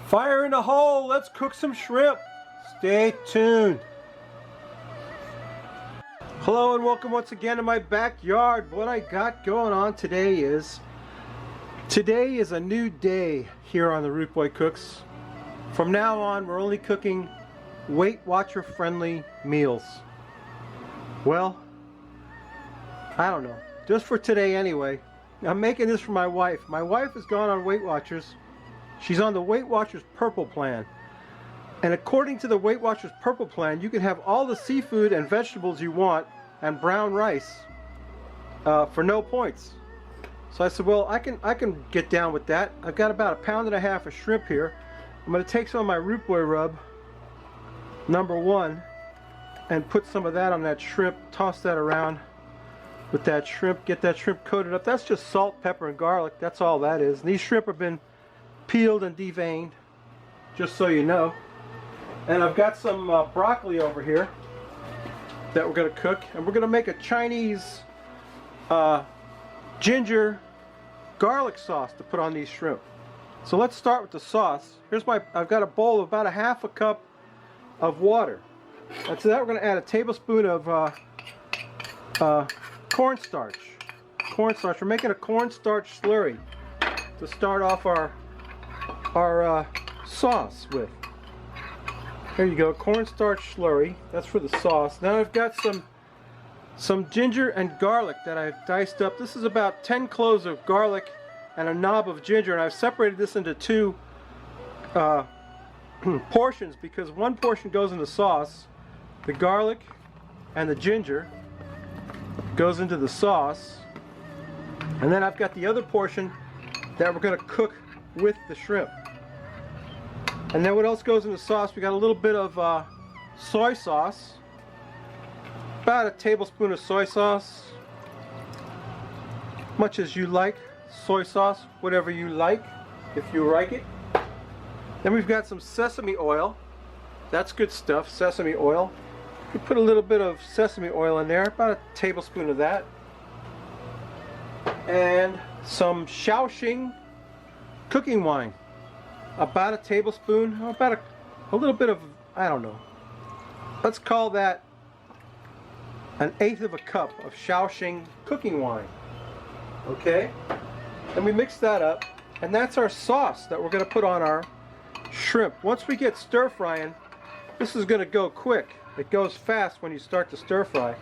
Fire in the hole, let's cook some shrimp. Stay tuned. Hello and welcome once again to my backyard. What I got going on today is a new day here on the Root Boy Cooks. From now on, we're only cooking Weight Watcher friendly meals. Well, I don't know. Just for today anyway. I'm making this for my wife. My wife has gone on Weight Watchers. She's on the Weight Watchers Purple Plan. And according to the Weight Watchers Purple Plan, you can have all the seafood and vegetables you want and brown rice for no points. So I said, well, I can get down with that. I've got about 1.5 pounds of shrimp here. I'm going to take some of my Root Boy rub, #1, and put some of that on that shrimp, toss that around with that shrimp, get that shrimp coated up. That's just salt, pepper, and garlic. That's all that is. And these shrimp have been peeled and deveined, just so you know. And I've got some broccoli over here that we're going to cook. And we're going to make a Chinese ginger garlic sauce to put on these shrimp. So let's start with the sauce. I've got a bowl of about 1/2 cup of water. And to that we're going to add a tablespoon of cornstarch. We're making a cornstarch slurry to start off our sauce with. There you go, cornstarch slurry. That's for the sauce. Now I've got some ginger and garlic that I've diced up. This is about 10 cloves of garlic and a knob of ginger, and I've separated this into 2 portions because one portion goes in the sauce. The garlic and the ginger goes into the sauce, and then I've got the other portion that we're going to cook with the shrimp. And then what else goes in the sauce? We got a little bit of soy sauce, about 1 tablespoon of soy sauce, much as you like. Soy sauce, whatever you like, if you like it. Then we've got some sesame oil. That's good stuff, sesame oil. We put a little bit of sesame oil in there, about 1 tablespoon of that. And some Shaoxing cooking wine, about 1 tablespoon, about a little bit of, I don't know. Let's call that 1/8 cup of Shaoxing cooking wine. Okay? And we mix that up, and that's our sauce that we're going to put on our shrimp. Once we get stir frying, this is going to go quick. It goes fast when you start to stir fry.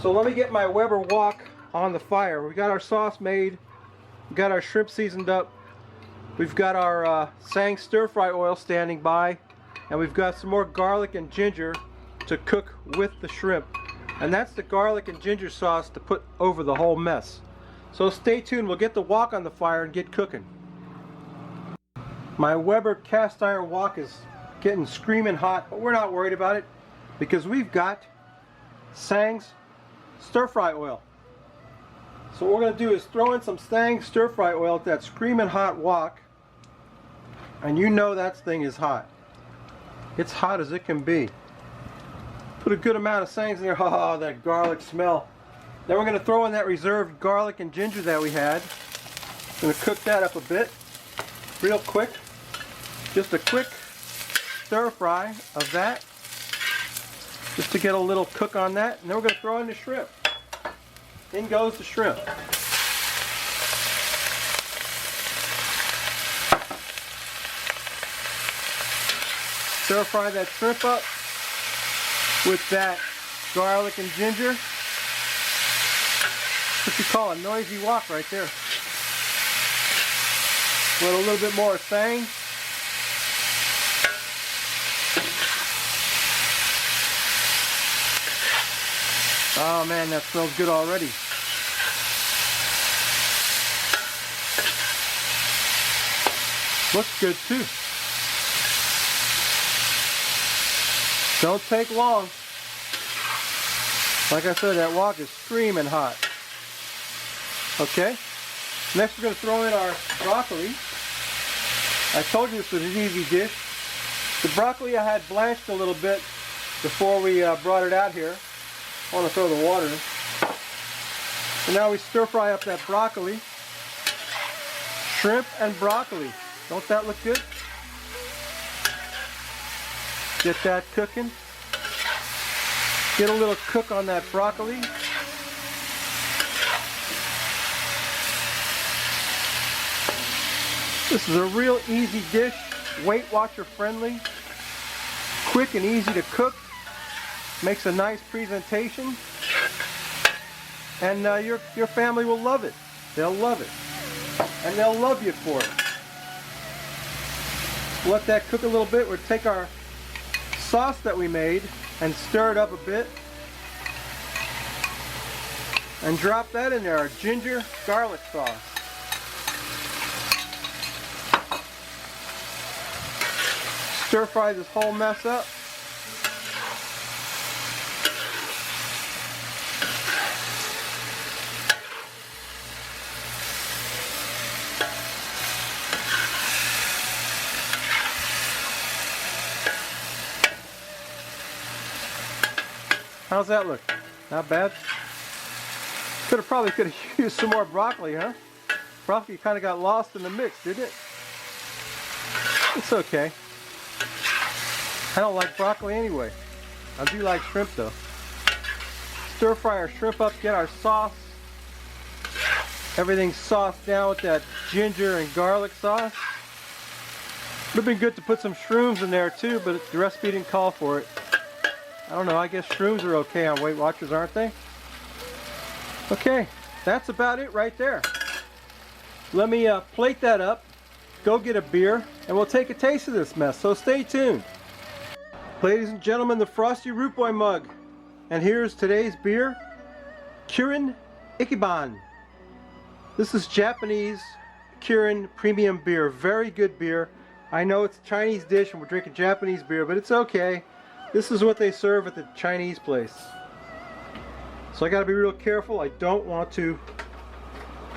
So let me get my Weber wok on the fire. We got our sauce made, we got our shrimp seasoned up, we've got our Hsing stir fry oil standing by, and we've got some more garlic and ginger to cook with the shrimp. And that's the garlic and ginger sauce to put over the whole mess. So stay tuned, we'll get the wok on the fire and get cooking. My Weber cast iron wok is getting screaming hot, but we're not worried about it because we've got Hsing's stir fry oil. So what we're going to do is throw in some Hsing stir fry oil at that screaming hot wok, and you know that thing is hot. It's hot as it can be. Put a good amount of Hsing's in there. Oh, that garlic smell. Then we're going to throw in that reserved garlic and ginger that we had. I'm going to cook that up a bit, real quick. Just a quick stir fry of that, just to get a little cook on that. And then we're going to throw in the shrimp. In goes the shrimp. Stir fry that shrimp up with that garlic and ginger. What you call a noisy wok right there. With a little bit more Hsing. Oh man, that smells good already. Looks good too. Don't take long. Like I said, that wok is screaming hot. Okay, next we're going to throw in our broccoli. I told you this was an easy dish. The broccoli I had blanched a little bit before we brought it out here. I want to throw the water in. So now we stir fry up that broccoli. Shrimp and broccoli. Don't that look good? Get that cooking. Get a little cook on that broccoli. This is a real easy dish, Weight Watcher friendly, quick and easy to cook, makes a nice presentation, and your family will love it. They'll love it, and they'll love you for it. Let that cook a little bit. We'll take our sauce that we made and stir it up a bit, and drop that in there, our ginger garlic sauce. Stir fry this whole mess up. How's that look? Not bad? Probably could have used some more broccoli, huh? Broccoli kind of got lost in the mix, didn't it? It's okay. I don't like broccoli anyway. I do like shrimp though. Stir fry our shrimp up, get our sauce. Everything's sauced down with that ginger and garlic sauce. Would have been good to put some shrooms in there too, but the recipe didn't call for it. I don't know, I guess shrooms are okay on Weight Watchers, aren't they? Okay, that's about it right there. Let me plate that up, go get a beer, and we'll take a taste of this mess, so stay tuned. Ladies and gentlemen, the Frosty Root Boy mug. And here's today's beer, Kirin Ichiban. This is Japanese Kirin premium beer, very good beer. I know it's a Chinese dish and we're drinking Japanese beer, but it's okay. This is what they serve at the Chinese place. So I gotta be real careful. I don't want to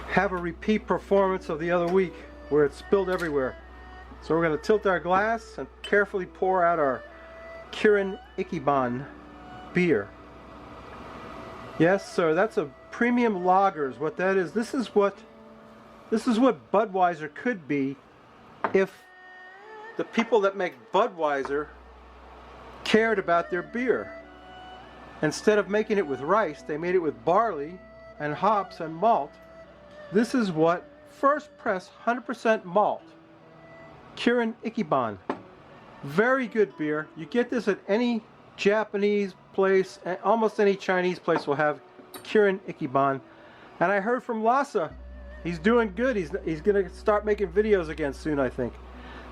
have a repeat performance of the other week where it spilled everywhere. So we're gonna tilt our glass and carefully pour out our Kirin Ichiban beer. Yes, sir, that's a premium lager is what that is. This is what Budweiser could be if the people that make Budweiser cared about their beer. Instead of making it with rice, they made it with barley and hops and malt. This is what first press 100% malt. Kirin Ichiban. Very good beer. You get this at any Japanese place, and almost any Chinese place will have Kirin Ichiban. And I heard from Lhasa, he's doing good. He's gonna start making videos again soon, I think.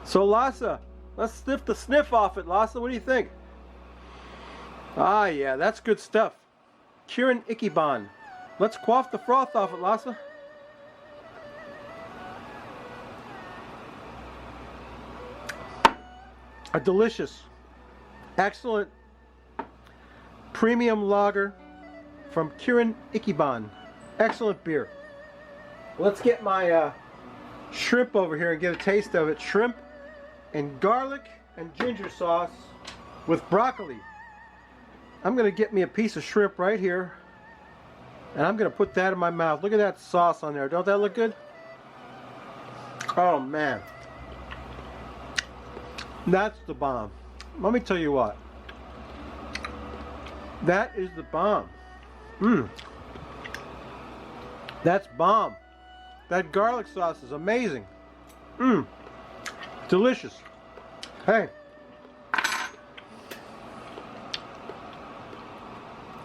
So Lhasa, let's sniff the sniff off it. Lhasa, what do you think? Ah, yeah, that's good stuff. Kirin Ichiban. Let's quaff the froth off it, Lhasa. A delicious, excellent premium lager from Kirin Ichiban. Excellent beer. Let's get my shrimp over here and get a taste of it. Shrimp and garlic and ginger sauce with broccoli. I'm going to get me a piece of shrimp right here, and I'm going to put that in my mouth. Look at that sauce on there. Don't that look good? Oh, man. That's the bomb. Let me tell you what. That is the bomb. That's bomb. That garlic sauce is amazing. Delicious. Hey.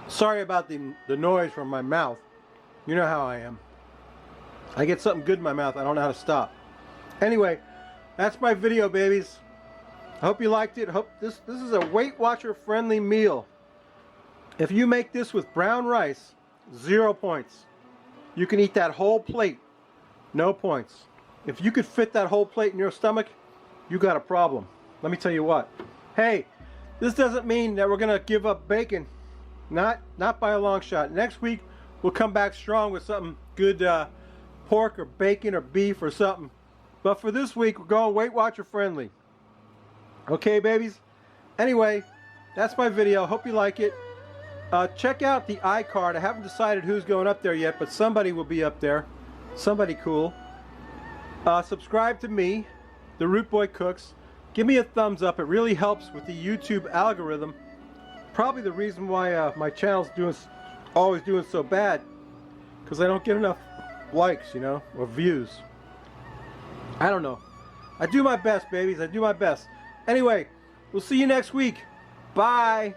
Sorry about the noise from my mouth. You know how I am. I get something good in my mouth, I don't know how to stop. Anyway, that's my video, babies. I hope you liked it. Hope this is a Weight Watcher friendly meal. If you make this with brown rice, 0 points. You can eat that whole plate, no points. If you could fit that whole plate in your stomach, you got a problem. Let me tell you what. Hey, this doesn't mean that we're gonna give up bacon. Not by a long shot. Next week we'll come back strong with something good, pork or bacon or beef or something. But for this week, we're going Weight Watcher friendly. Okay, babies? Anyway, that's my video. Hope you like it. Check out the iCard. I haven't decided who's going up there yet, but somebody will be up there. Somebody cool. Subscribe to me. the Root Boy Cooks. Give me a thumbs up. It really helps with the YouTube algorithm. Probably the reason why my channel's always doing so bad, because I don't get enough likes, you know, or views. I don't know. I do my best, babies. I do my best. Anyway, we'll see you next week. Bye.